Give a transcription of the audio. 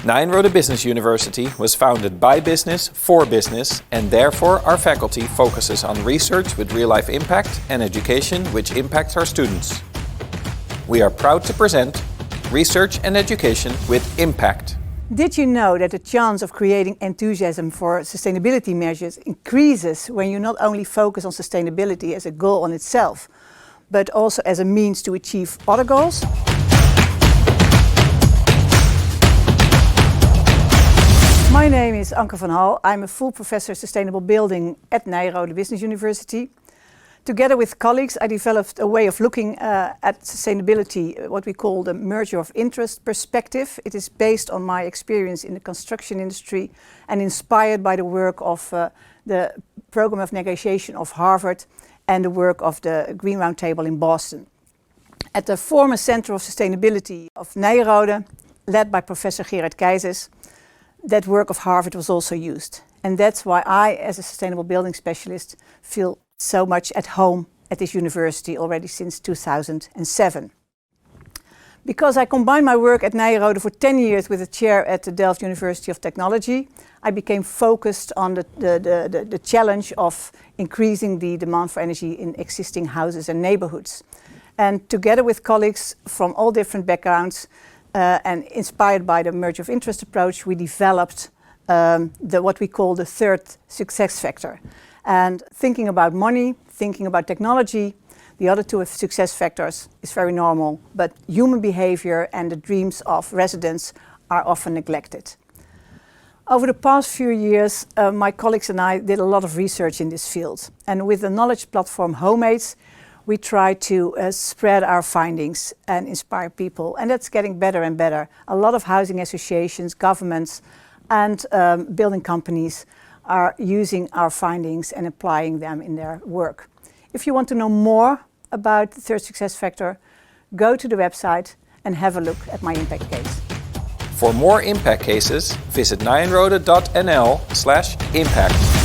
Nyenrode Business University was founded by business for business, and therefore our faculty focuses on research with real-life impact and education which impacts our students. We are proud to present Research and Education with Impact. Did you know that the chance of creating enthusiasm for sustainability measures increases when you not only focus on sustainability as a goal on itself, but also as a means to achieve other goals? My name is Anke van Hal. I'm a full professor of sustainable building at Nyenrode Business University. Together with colleagues, I developed a way of looking at sustainability, what we call the merger of interest perspective. It is based on my experience in the construction industry and inspired by the work of the program of negotiation of Harvard and the work of the Green Roundtable in Boston. At the former Center of Sustainability of Nyenrode, led by Professor Gerard Keizers, that work of Harvard was also used. And that's why I, as a sustainable building specialist, feel so much at home at this university already since 2007. Because I combined my work at Nyenrode for 10 years with a chair at the Delft University of Technology, I became focused on the challenge of increasing the demand for energy in existing houses and neighborhoods. And together with colleagues from all different backgrounds, and inspired by the merger of interest approach, we developed what we call the third success factor. And thinking about money, thinking about technology, the other two success factors is very normal, but human behavior and the dreams of residents are often neglected. Over the past few years, my colleagues and I did a lot of research in this field. And with the knowledge platform Homeates, we try to spread our findings and inspire people, and that's getting better and better. A lot of housing associations, governments, and building companies are using our findings and applying them in their work. If you want to know more about the third success factor, go to the website and have a look at my impact case. For more impact cases, visit nyenrode.nl/impact.